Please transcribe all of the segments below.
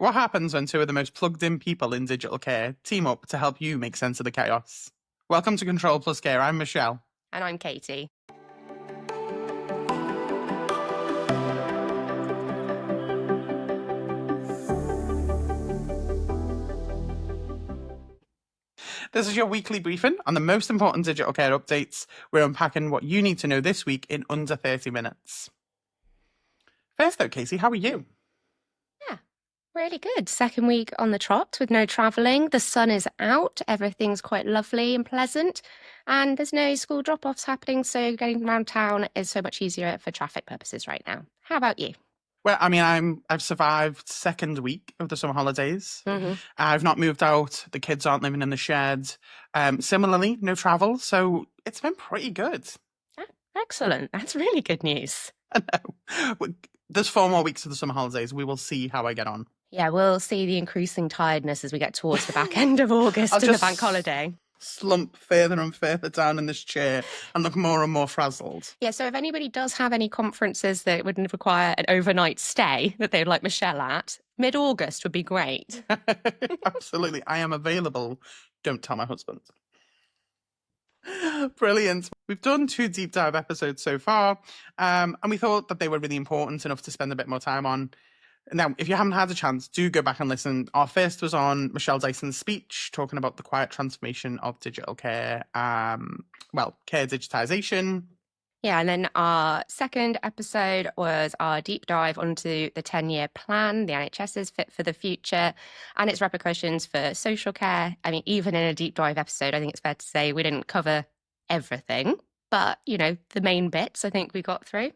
What happens when two of the most plugged-in people in digital care team up to help you make sense of the chaos? Welcome to Control Plus Care. I'm Michelle. And I'm Katie. This is your weekly briefing on the most important digital care updates. We're unpacking what you need to know this week in under 30 minutes. First though, Casey, how are you? Yeah, really good. Second week on the trot with no travelling. The sun is out. Everything's quite lovely and pleasant. And there's no school drop-offs happening, so getting around town is so much easier for traffic purposes right now. How about you? Well, I mean, I've survived second week of the summer holidays. Mm-hmm. I've not moved out. The kids aren't living in the shed. Similarly, no travel. So it's been pretty good. Oh, excellent. That's really good news. I know. There's 4 more weeks of the summer holidays. We will see how I get on. Yeah, we'll see the increasing tiredness as we get towards the back end of August and the bank holiday. Slump further and further down in this chair and look more and more frazzled. Yeah, so if anybody does have any conferences that would require an overnight stay that they'd like Michelle at, mid-August would be great. Absolutely. I am available. Don't tell my husband. Brilliant. We've done 2 deep dive episodes so far, and we thought that they were really important enough to spend a bit more time on. Now, if you haven't had a chance, do go back and listen. Our first was on Michelle Dyson's speech, talking about the quiet transformation of digital care, care digitisation. Yeah, and then our second episode was our deep dive onto the 10-year plan, the NHS's Fit for the Future, and its repercussions for social care. I mean, even in a deep dive episode, I think it's fair to say we didn't cover everything, but, the main bits I think we got through.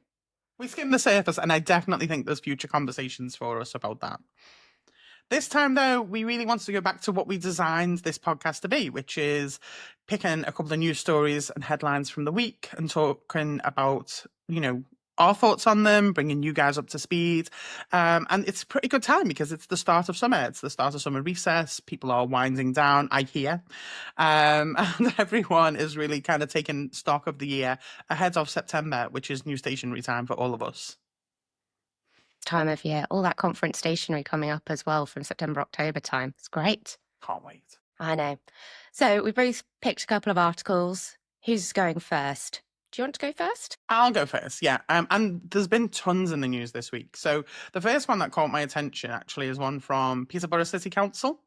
We skimmed the surface, and I definitely think there's future conversations for us about that. This time, though, we really want to go back to what we designed this podcast to be, which is picking a couple of news stories and headlines from the week and talking about, our thoughts on them, bringing you guys up to speed. And it's a pretty good time because it's the start of summer. It's the start of summer recess. People are winding down, I hear. And everyone is really kind of taking stock of the year ahead of September, which is new stationery time for all of us. Time of year, all that conference stationery coming up as well from September, October time. It's great. Can't wait. I know. So we both picked a couple of articles. Who's going first? Do you want to go first? I'll go first, yeah. And there's been tons in the news this week. So the first one that caught my attention actually is one from Peterborough City Council.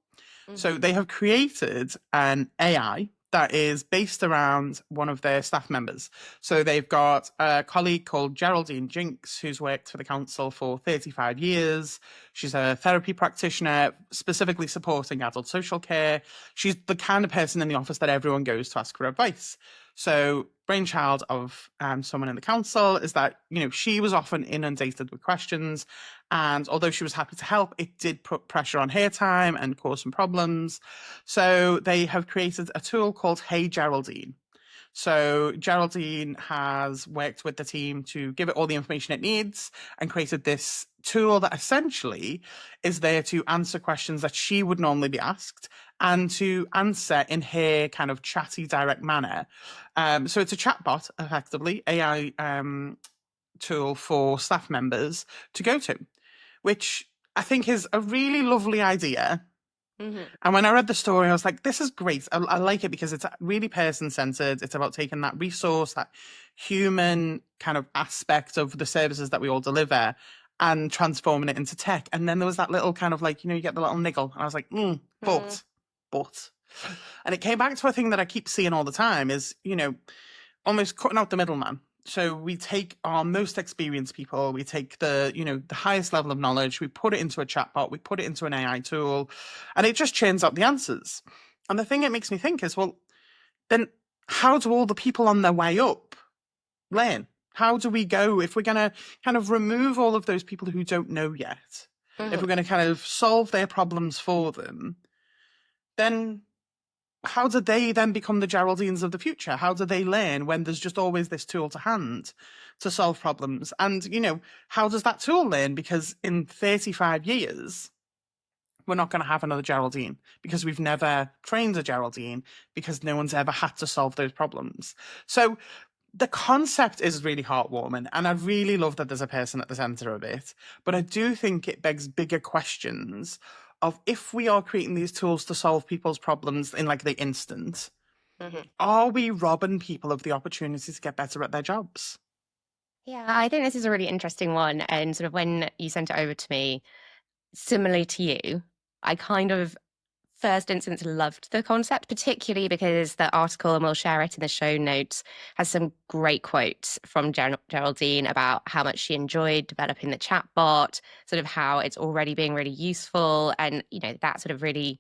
Mm-hmm. So they have created an AI that is based around one of their staff members. So they've got a colleague called Geraldine Jinks, who's worked for the council for 35 years. She's a therapy practitioner, specifically supporting adult social care. She's the kind of person in the office that everyone goes to ask for advice. So brainchild of someone in the council is that, she was often inundated with questions. And although she was happy to help, it did put pressure on her time and cause some problems. So they have created a tool called Hey Geraldine. So Geraldine has worked with the team to give it all the information it needs and created this tool that essentially is there to answer questions that she would normally be asked and to answer in her kind of chatty, direct manner. So it's a chatbot, effectively, AI tool for staff members to go to, which I think is a really lovely idea. Mm-hmm. And when I read the story, I was like, this is great. I like it because it's really person-centered. It's about taking that resource, that human kind of aspect of the services that we all deliver and transforming it into tech. And then there was that little kind of like, you get the little niggle. And I was like, but. And it came back to a thing that I keep seeing all the time is, almost cutting out the middleman. So we take our most experienced people, we take the highest level of knowledge, we put it into a chatbot, we put it into an AI tool, and it just churns out the answers. And the thing it makes me think is, well, then how do all the people on their way up learn? How do we go if we're going to kind of remove all of those people who don't know yet? Mm-hmm. If we're going to kind of solve their problems for them, then how do they then become the Geraldines of the future? How do they learn when there's just always this tool to hand to solve problems? And, how does that tool learn? Because in 35 years, we're not going to have another Geraldine because we've never trained a Geraldine because no one's ever had to solve those problems. So the concept is really heartwarming, and I really love that there's a person at the centre of it. But I do think it begs bigger questions of, if we are creating these tools to solve people's problems in like the instant, are we robbing people of the opportunity to get better at their jobs? Yeah, I think this is a really interesting one. And sort of when you sent it over to me, similarly to you, I kind of first instance loved the concept, particularly because the article, and we'll share it in the show notes, has some great quotes from Geraldine about how much she enjoyed developing the chatbot, sort of how it's already being really useful, and that sort of really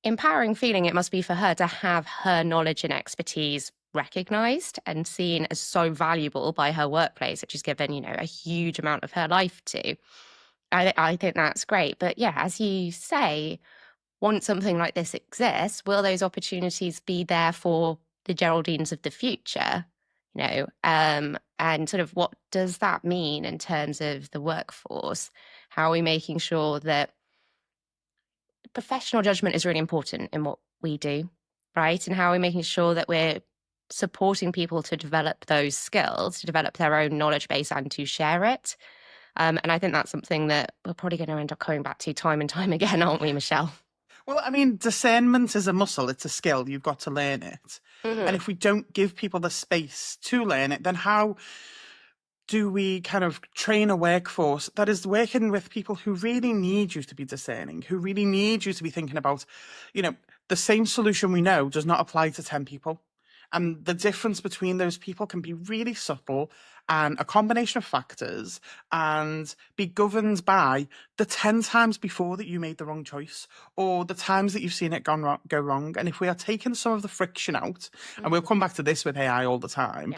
empowering feeling it must be for her to have her knowledge and expertise recognized and seen as so valuable by her workplace, which is given a huge amount of her life to. I think that's great. But yeah, as you say, once something like this exists, will those opportunities be there for the Geraldines of the future? And sort of what does that mean in terms of the workforce? How are we making sure that professional judgment is really important in what we do, right? And how are we making sure that we're supporting people to develop those skills, to develop their own knowledge base and to share it? And I think that's something that we're probably going to end up coming back to time and time again, aren't we, Michelle? Well, I mean, discernment is a muscle, it's a skill, you've got to learn it. And if we don't give people the space to learn it, then how do we kind of train a workforce that is working with people who really need you to be discerning, who really need you to be thinking about, the same solution we know does not apply to 10 people. And the difference between those people can be really subtle and a combination of factors, and be governed by the 10 times before that you made the wrong choice, or the times that you've seen it go wrong. And if we are taking some of the friction out, and we'll come back to this with AI all the time,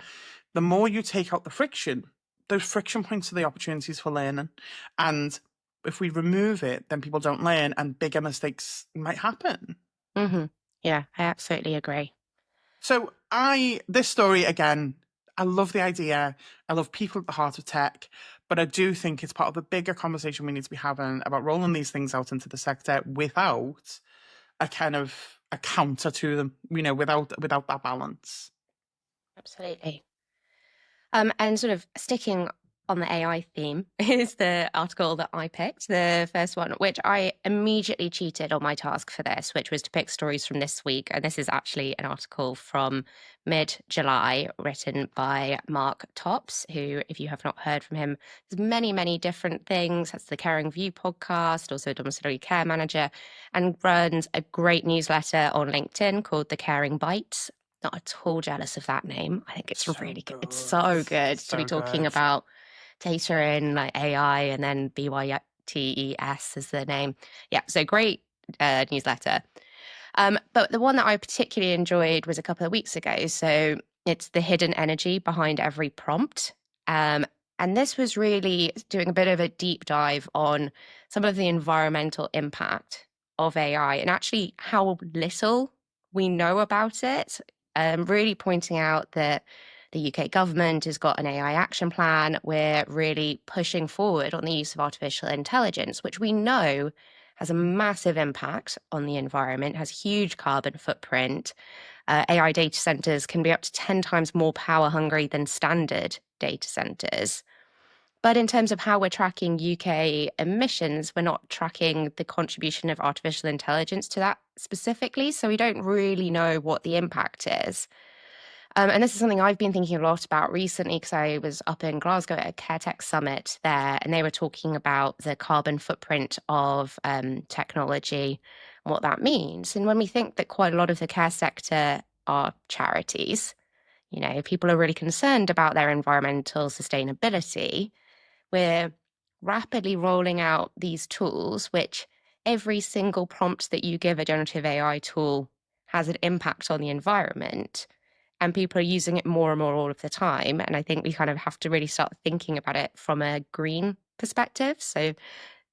the more you take out the friction, those friction points are the opportunities for learning. And if we remove it, then people don't learn and bigger mistakes might happen. Yeah, I absolutely agree. So this story, again, I love the idea. I love people at the heart of tech, but I do think it's part of a bigger conversation we need to be having about rolling these things out into the sector without a kind of a counter to them, without that balance. Absolutely. And sort of sticking on the AI theme is the article that I picked, the first one, which I immediately cheated on my task for this, which was to pick stories from this week. And this is actually an article from mid-July written by Mark Tops, who, if you have not heard from him, there's many, many different things. That's the Caring View podcast, also a domiciliary care manager, and runs a great newsletter on LinkedIn called The Caring Bytes. Not at all jealous of that name. I think it's really good. It's so good to be talking about data and like AI, and then BYTES is the name. Yeah, so great newsletter. But the one that I particularly enjoyed was a couple of weeks ago. So it's the hidden energy behind every prompt. And this was really doing a bit of a deep dive on some of the environmental impact of AI and actually how little we know about it. Really pointing out that the UK government has got an AI action plan. We're really pushing forward on the use of artificial intelligence, which we know has a massive impact on the environment, has huge carbon footprint. AI data centers can be up to 10 times more power hungry than standard data centers. But in terms of how we're tracking UK emissions, we're not tracking the contribution of artificial intelligence to that specifically. So we don't really know what the impact is. And this is something I've been thinking a lot about recently because I was up in Glasgow at a CareTech summit there, and they were talking about the carbon footprint of technology and what that means. And when we think that quite a lot of the care sector are charities, people are really concerned about their environmental sustainability, we're rapidly rolling out these tools, which every single prompt that you give a generative AI tool has an impact on the environment. And people are using it more and more all of the time. And I think we kind of have to really start thinking about it from a green perspective. So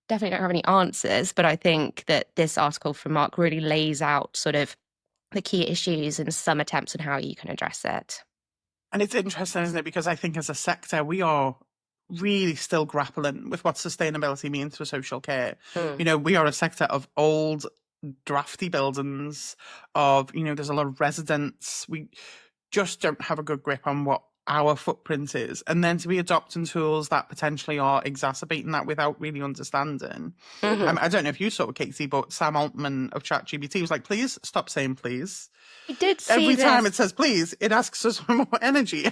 definitely don't have any answers, but I think that this article from Mark really lays out sort of the key issues and some attempts on how you can address it. And it's interesting, isn't it? Because I think as a sector, we are really still grappling with what sustainability means for social care. We are a sector of old, drafty buildings, there's a lot of residents. We just don't have a good grip on what our footprint is, and then to be adopting tools that potentially are exacerbating that without really understanding. I don't know if you saw it, Katie, but Sam Altman of ChatGPT was like, please stop saying please. I did see Every time this. it says please, it asks us for more energy.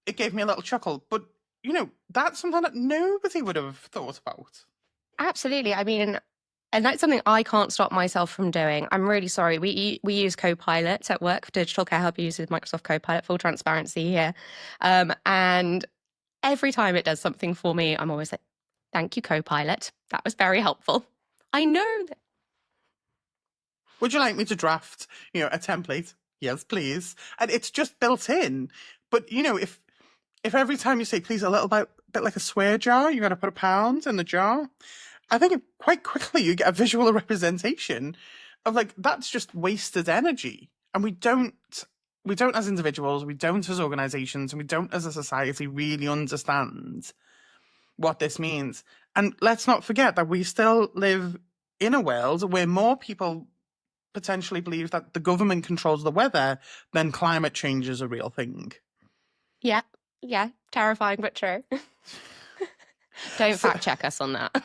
It gave me a little chuckle. But, you know, that's something that nobody would have thought about. Absolutely. I mean, and that's something I can't stop myself from doing. I'm really sorry. We use Copilot at work. Digital Care Hub uses Microsoft Copilot, full transparency here. And every time it does something for me, I'm always like, thank you, Copilot. That was very helpful. I know that. Would you like me to draft, you know, a template? Yes, please. And it's just built in. But, you know, if every time you say please a little bit like a swear jar, you're going to put a pound in the jar, I think quite quickly you get a visual representation of like, that's just wasted energy. And we don't as individuals, we don't as organizations, and we don't as a society really understand what this means. And let's not forget that we still live in a world where more people potentially believe that the government controls the weather than climate change is a real thing. Yeah. Terrifying, but true. Don't fact check us on that.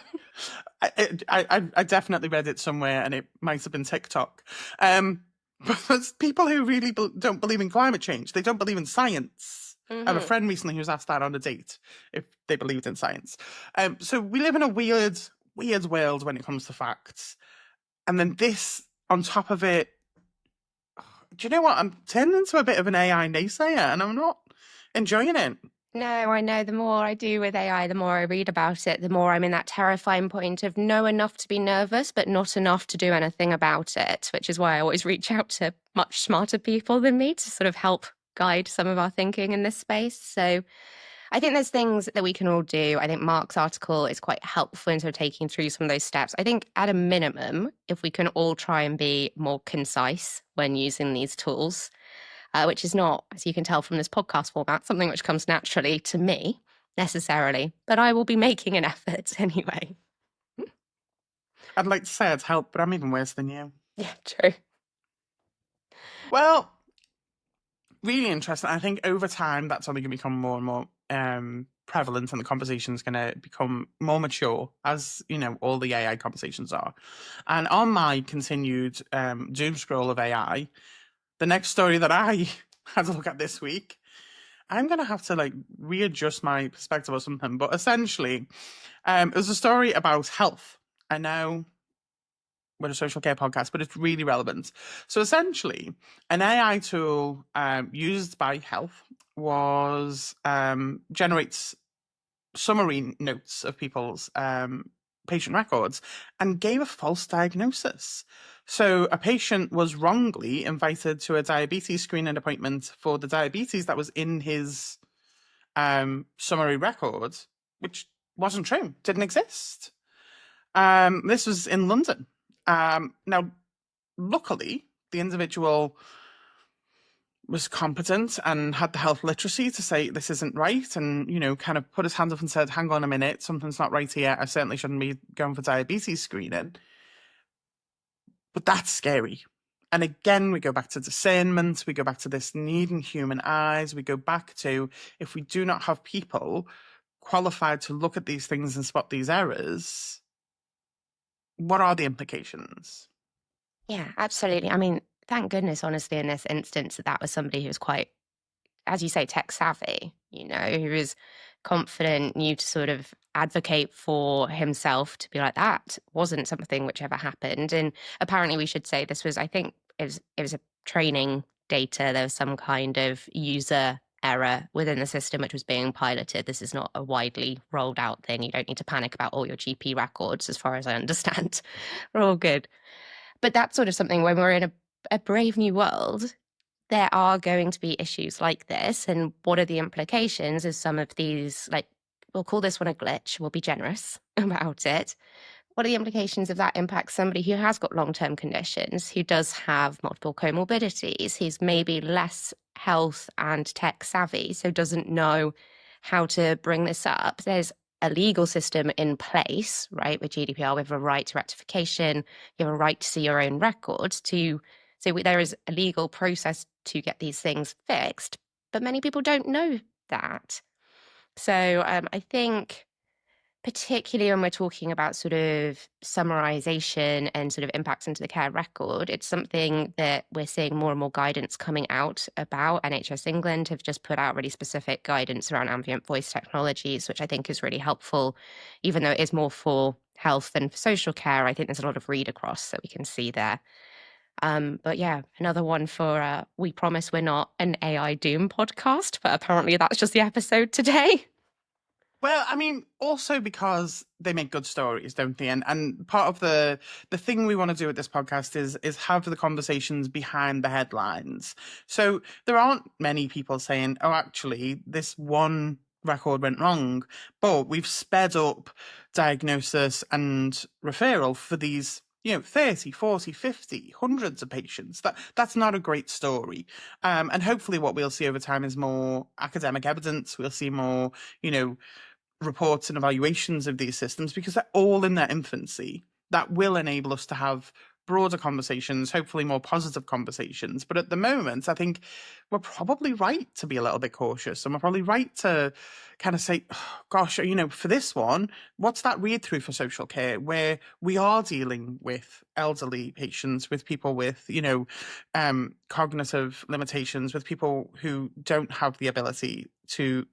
I definitely read it somewhere, and it might have been TikTok. But there's people who really don't believe in climate change. They don't believe in science. I have a friend recently who was asked that on a date if they believed in science. So we live in a weird world when it comes to facts. And then this on top of it, do you know what? I'm turning into a bit of an AI naysayer, and I'm not enjoying it. No, I know. The more I do with AI, the more I read about it, the more I'm in that terrifying point of know enough to be nervous, but not enough to do anything about it, which is why I always reach out to much smarter people than me to sort of help guide some of our thinking in this space. So I think there's things that we can all do. I think Mark's article is quite helpful in sort of taking through some of those steps. I think at a minimum, if we can all try and be more concise when using these tools, which is not, as you can tell from this podcast format, something which comes naturally to me necessarily, but I will be making an effort anyway. I'd like to say I'd help, but I'm even worse than you. Yeah, true. Well, really interesting. I think over time that's only going to become more and more prevalent, and the conversation is going to become more mature, as you know all the AI conversations are. And on my continued doom scroll of AI, the next story that I had to look at this week, I'm going to have to like readjust my perspective or something. But essentially, it was a story about health. I know we're a social care podcast, but it's really relevant. So essentially, an AI tool used by health generates summary notes of people's patient records and gave a false diagnosis. So a patient was wrongly invited to a diabetes screening appointment for the diabetes that was in his summary record, which wasn't true, didn't exist. This was in London. Now, luckily, the individual was competent and had the health literacy to say this isn't right, and you know, kind of put his hand up and said, hang on a minute, something's not right here. I certainly shouldn't be going for diabetes screening. But that's scary. And again, we go back to discernment, we go back to this needing human eyes, we go back to, if we do not have people qualified to look at these things and spot these errors, what are the implications? Yeah, absolutely. I mean, thank goodness, honestly, in this instance, that was somebody who was quite, as you say, tech savvy, you know, who was confident, knew to sort of advocate for himself to be like, that wasn't something which ever happened. And apparently we should say this was, I think it was a training data. There was some kind of user error within the system which was being piloted. This is not a widely rolled out thing. You don't need to panic about all your GP records, as far as I understand. We're all good. But that's sort of something when we're in a brave new world, there are going to be issues like this. And what are the implications of some of these, like, we'll call this one a glitch, we'll be generous about it. What are the implications if that impacts somebody who has got long-term conditions, who does have multiple comorbidities, who's maybe less health and tech savvy, so doesn't know how to bring this up? There's a legal system in place, right, with GDPR, we have a right to rectification, you have a right to see your own records, there is a legal process to get these things fixed. but many people don't know that. So I think particularly when we're talking about sort of summarization and sort of impacts into the care record, it's something that we're seeing more and more guidance coming out about. NHS England have just put out really specific guidance around ambient voice technologies, which I think is really helpful, even though it is more for health than for social care. I think there's a lot of read across that we can see there. But yeah, another one for we promise we're not an AI doom podcast, but apparently that's just the episode today. Well, I mean, also because they make good stories, don't they? And part of the thing we want to do with this podcast is have the conversations behind the headlines. So there aren't many people saying, "Oh, actually, this one record went wrong," but we've sped up diagnosis and referral for these 30, 40, 50, hundreds of patients. That's not a great story. And hopefully what we'll see over time is more academic evidence. We'll see more, reports and evaluations of these systems, because they're all in their infancy. That will enable us to have broader conversations, hopefully more positive conversations. But at the moment, I think we're probably right to be a little bit cautious, and we're probably right to kind of say, oh, gosh, for this one, what's that read through for social care, where we are dealing with elderly patients, with people with, cognitive limitations, with people who don't have the ability to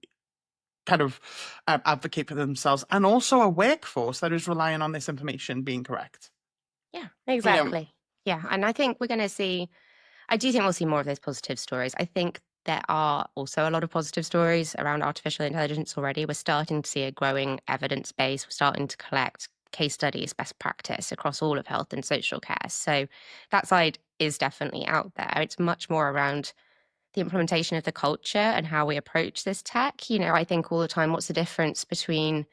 kind of advocate for themselves, and also a workforce that is relying on this information being correct. Yeah, exactly. Yeah, and I think we're going to see, I do think we'll see more of those positive stories. I think there are also a lot of positive stories around artificial intelligence already. We're starting to see a growing evidence base. We're starting to collect case studies, best practice across all of health and social care. So that side is definitely out there. It's much more around the implementation of the culture and how we approach this tech. I think all the time, what's the difference between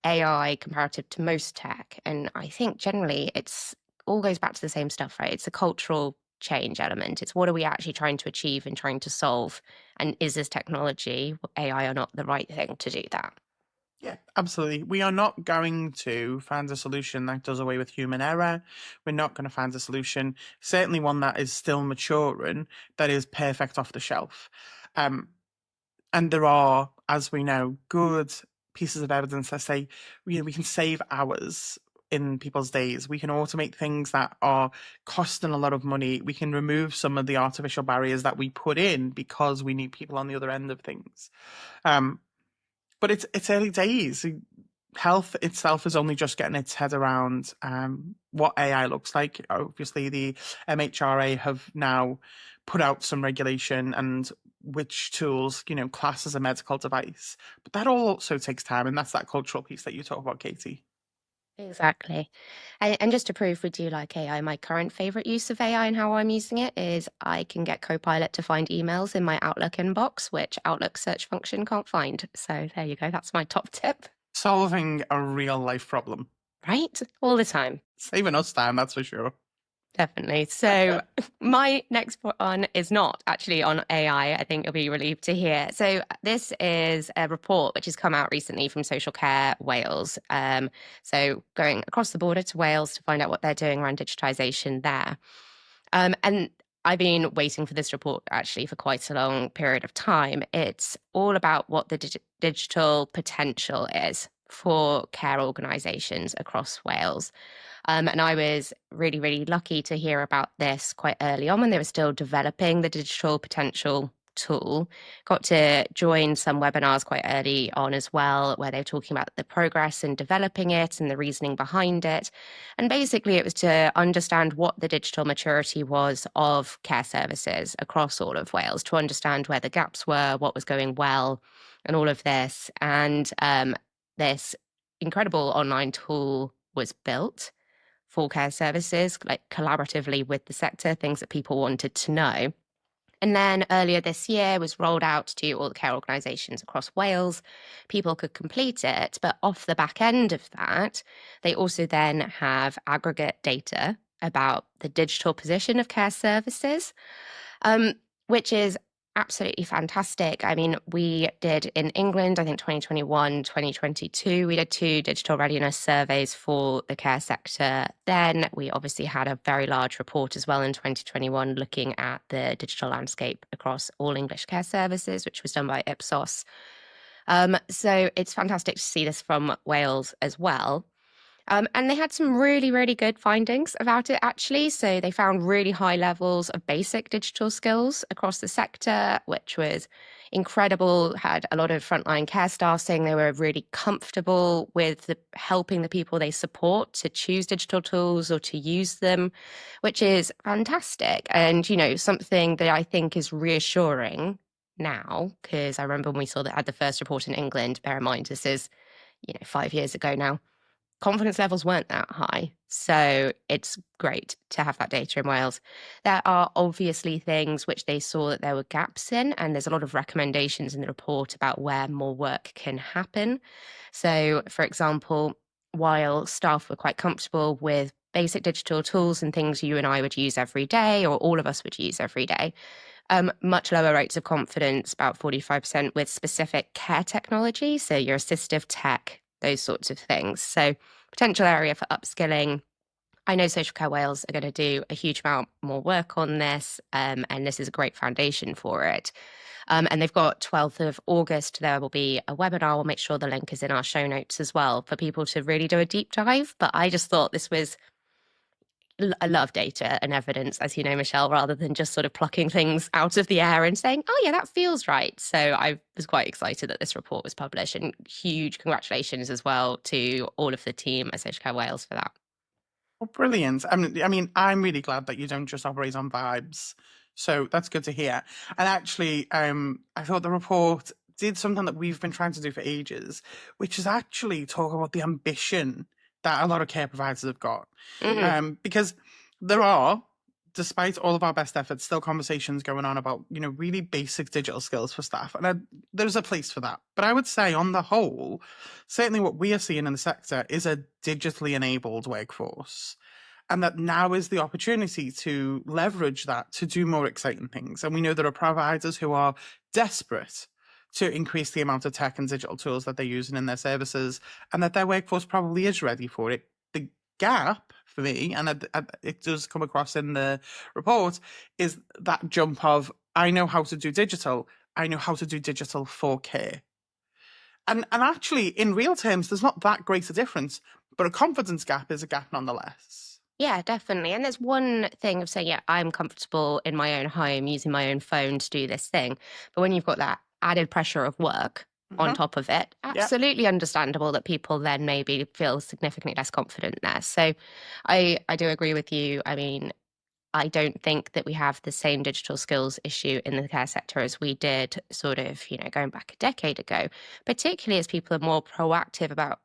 AI comparative to most tech? And I think generally it's all goes back to the same stuff, right? It's a cultural change element. It's what are we actually trying to achieve and trying to solve? And is this technology, AI or not, the right thing to do that? Yeah, absolutely. We are not going to find a solution that does away with human error. We're not going to find a solution, certainly one that is still maturing, that is perfect off the shelf. And there are, as we know, good pieces of evidence that say, we can save hours in people's days. We can automate things that are costing a lot of money. We can remove some of the artificial barriers that we put in because we need people on the other end of things. But it's early days. Health itself is only just getting its head around what AI looks like. Obviously, the MHRA have now put out some regulation and which tools, class as a medical device. But that all also takes time, and that's that cultural piece that you talk about, Katie. Exactly. And just to prove we do like AI, my current favorite use of AI and how I'm using it is I can get Copilot to find emails in my Outlook inbox, which Outlook search function can't find. So there you go. That's my top tip. Solving a real life problem. Right? All the time. Saving us time, that's for sure. Definitely. So my next one is not actually on AI. I think you'll be relieved to hear. So this is a report which has come out recently from Social Care Wales. So going across the border to Wales to find out what they're doing around digitisation there. And I've been waiting for this report actually for quite a long period of time. It's all about what the digital potential is for care organisations across Wales. And I was really, really lucky to hear about this quite early on when they were still developing the digital potential tool. Got to join some webinars quite early on as well, where they were talking about the progress in developing it and the reasoning behind it. And basically, it was to understand what the digital maturity was of care services across all of Wales, to understand where the gaps were, what was going well, and all of this. And this incredible online tool was built for care services, like collaboratively with the sector, things that people wanted to know. And then earlier this year was rolled out to all the care organisations across Wales. People could complete it, but off the back end of that, they also then have aggregate data about the digital position of care services, which is Absolutely fantastic. I mean, we did in England, I think 2021, 2022, we did 2 digital readiness surveys for the care sector. Then we obviously had a very large report as well in 2021 looking at the digital landscape across all English care services, which was done by Ipsos. So it's fantastic to see this from Wales as well. And they had some really, really good findings about it, actually. So they found really high levels of basic digital skills across the sector, which was incredible. Had a lot of frontline care staff saying they were really comfortable with helping the people they support to choose digital tools or to use them, which is fantastic. And, something that I think is reassuring now, because I remember when we saw that had the first report in England, bear in mind, this is, 5 years ago now. Confidence levels weren't that high. So it's great to have that data in Wales. There are obviously things which they saw that there were gaps in, and there's a lot of recommendations in the report about where more work can happen. So, for example, while staff were quite comfortable with basic digital tools and things you and I would use every day, or all of us would use every day, much lower rates of confidence, about 45%, with specific care technology, so your assistive tech, those sorts of things. So potential area for upskilling. I know Social Care Wales are going to do a huge amount more work on this, and this is a great foundation for it. And they've got 12th of August, there will be a webinar. We'll make sure the link is in our show notes as well for people to really do a deep dive. But I just thought this was, I love data and evidence, as you know, Michelle, rather than just sort of plucking things out of the air and saying, oh, yeah, that feels right. So I was quite excited that this report was published, and huge congratulations as well to all of the team at Social Care Wales for that. Oh, brilliant. I mean, I'm really glad that you don't just operate on vibes. So that's good to hear. And actually, I thought the report did something that we've been trying to do for ages, which is actually talk about the ambition that a lot of care providers have got. Because there are, despite all of our best efforts, still conversations going on about, really basic digital skills for staff. And there's a place for that. But I would say on the whole, certainly what we are seeing in the sector is a digitally enabled workforce. And that now is the opportunity to leverage that to do more exciting things. And we know there are providers who are desperate to increase the amount of tech and digital tools that they're using in their services, and that their workforce probably is ready for it. The gap for me, and it does come across in the report, is that jump of, I know how to do digital, I know how to do digital for care. And actually, in real terms, there's not that great a difference, but a confidence gap is a gap nonetheless. Yeah, definitely. And there's one thing of saying, yeah, I'm comfortable in my own home using my own phone to do this thing. But when you've got that added pressure of work on top of it, absolutely understandable that people then maybe feel significantly less confident there. So I do agree with you. I mean, I don't think that we have the same digital skills issue in the care sector as we did sort of, going back a decade ago, particularly as people are more proactive about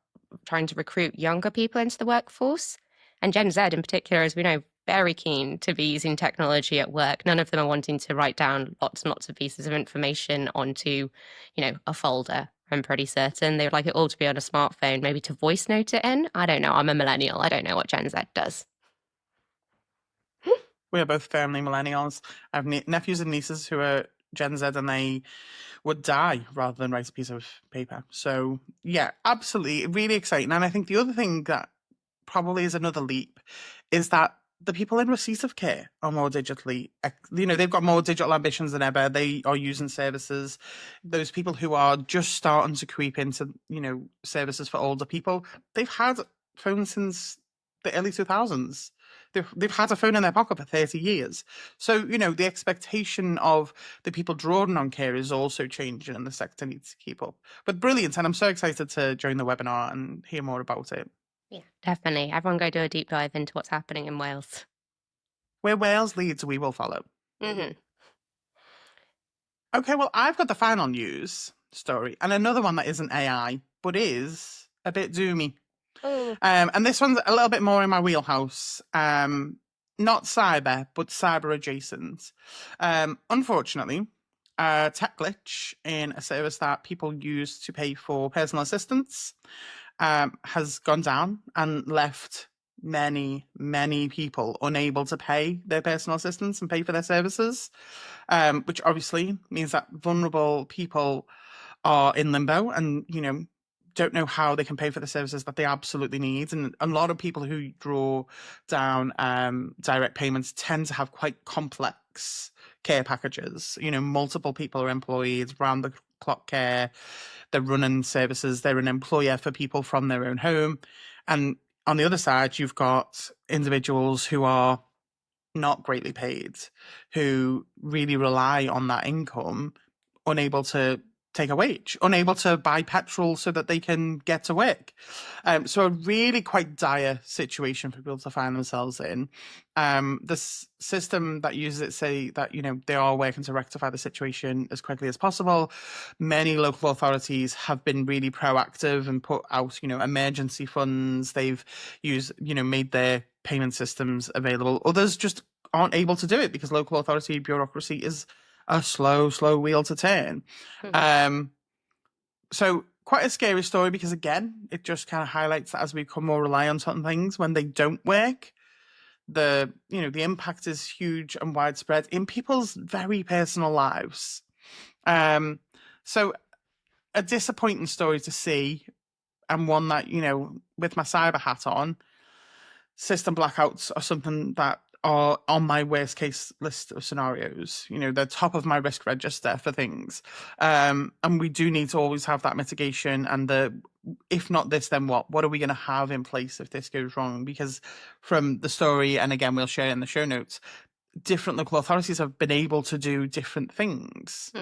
trying to recruit younger people into the workforce. And Gen Z in particular, as we know, very keen to be using technology at work. None of them are wanting to write down lots and lots of pieces of information onto, a folder. I'm pretty certain they would like it all to be on a smartphone, maybe to voice note it in. I don't know. I'm a millennial. I don't know what Gen Z does. We are both firmly millennials. I have nephews and nieces who are Gen Z, and they would die rather than write a piece of paper. So yeah, absolutely, really exciting. And I think the other thing that probably is another leap is that the people in receipt of care are more digitally, they've got more digital ambitions than ever. They are using services. Those people who are just starting to creep into, services for older people, they've had phones since the early 2000s. They've had a phone in their pocket for 30 years. So, the expectation of the people drawing on care is also changing, and the sector needs to keep up. But brilliant. And I'm so excited to join the webinar and hear more about it. Yeah, definitely. Everyone go do a deep dive into what's happening in Wales. Where Wales leads, we will follow. Mm-hmm. Okay, well, I've got the final news story, and another one that isn't AI, but is a bit doomy. And this one's a little bit more in my wheelhouse. Not cyber, but cyber adjacent. Unfortunately, a tech glitch in a service that people use to pay for personal assistance has gone down and left many people unable to pay their personal assistants and pay for their services, which obviously means that vulnerable people are in limbo and, don't know how they can pay for the services that they absolutely need. And a lot of people who draw down direct payments tend to have quite complex care packages. Multiple people are employed, round the clock care. They're running services. They're an employer for people from their own home. And on the other side, you've got individuals who are not greatly paid, who really rely on that income, unable to take a wage, unable to buy petrol so that they can get to work. So a really quite dire situation for people to find themselves in. This system that uses it say that, they are working to rectify the situation as quickly as possible. Many local authorities have been really proactive and put out, emergency funds. They've made their payment systems available. Others just aren't able to do it because local authority bureaucracy is a slow wheel to turn. So quite a scary story because, again, it just kind of highlights that as we become more reliant on things, when they don't work, the impact is huge and widespread in people's very personal lives. So a disappointing story to see, and one that, with my cyber hat on, system blackouts are something that are on my worst case list of scenarios. They're top of my risk register for things. And we do need to always have that mitigation and if not this, then what? What are we going to have in place if this goes wrong? Because from the story, and again, we'll share in the show notes, different local authorities have been able to do different things.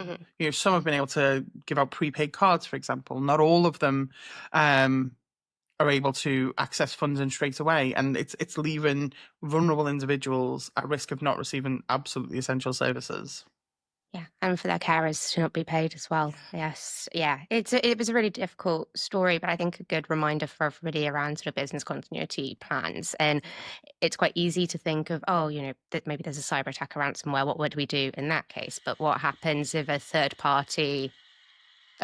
Some have been able to give out prepaid cards, for example. Not all of them are able to access funding straight away, and it's leaving vulnerable individuals at risk of not receiving absolutely essential services. Yeah, and for their carers to not be paid as well. Yes, yeah, it was a really difficult story, but I think a good reminder for everybody around sort of business continuity plans. And it's quite easy to think of, that maybe there's a cyber attack, a ransomware. What would we do in that case? But what happens if a third party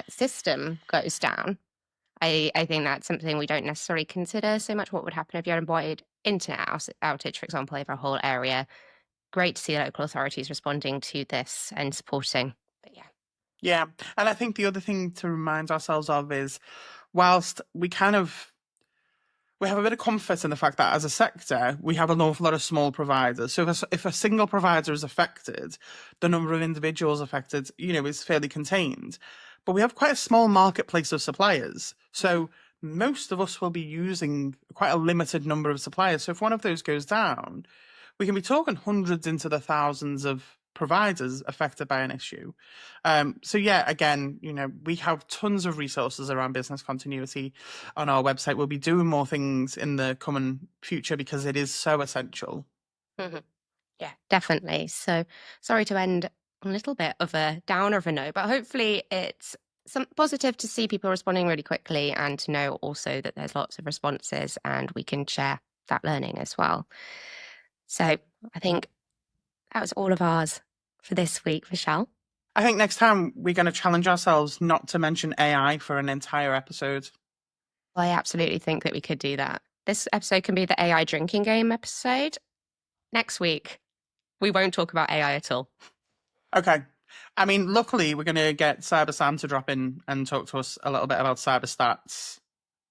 system goes down? I think that's something we don't necessarily consider so much. What would happen if you had a wide internet outage, for example, over a whole area? Great to see local authorities responding to this and supporting. But yeah. Yeah. And I think the other thing to remind ourselves of is, whilst we have a bit of comfort in the fact that as a sector, we have an awful lot of small providers. So if a single provider is affected, the number of individuals affected, is fairly contained. But we have quite a small marketplace of suppliers. So most of us will be using quite a limited number of suppliers. So if one of those goes down, we can be talking hundreds into the thousands of providers affected by an issue. So yeah, again, we have tons of resources around business continuity on our website. We'll be doing more things in the coming future because it is so essential. Yeah, definitely. So sorry to end a little bit of a downer of a note, but hopefully it's some positive to see people responding really quickly and to know also that there's lots of responses and we can share that learning as well. So I think that was all of ours for this week, Michelle. I think next time we're going to challenge ourselves not to mention AI for an entire episode. I absolutely think that we could do that. This episode can be the AI drinking game episode. Next week, we won't talk about AI at all. Okay. I mean, luckily, we're going to get Cyber Sam to drop in and talk to us a little bit about cyber stats.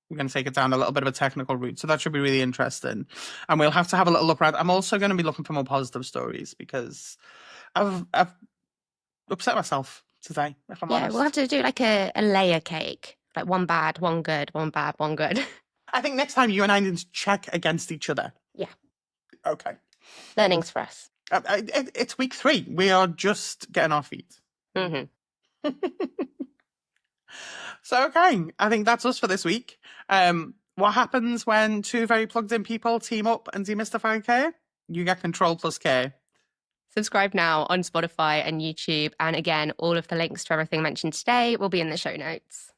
We're going to take it down a little bit of a technical route. So that should be really interesting. And we'll have to have a little look around. I'm also going to be looking for more positive stories because I've upset myself today, if I'm honest. We'll have to do like a layer cake. Like one bad, one good, one bad, one good. I think next time you and I need to check against each other. Yeah. Okay. Learnings for us. It's week 3. We are just getting our feet. So, okay, I think that's us for this week. What happens when 2 very plugged in people team up and demystify care? You get control plus care. Subscribe now on Spotify and YouTube. And again, all of the links to everything mentioned today will be in the show notes.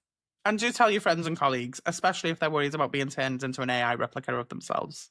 And do tell your friends and colleagues, especially if they're worried about being turned into an AI replica of themselves.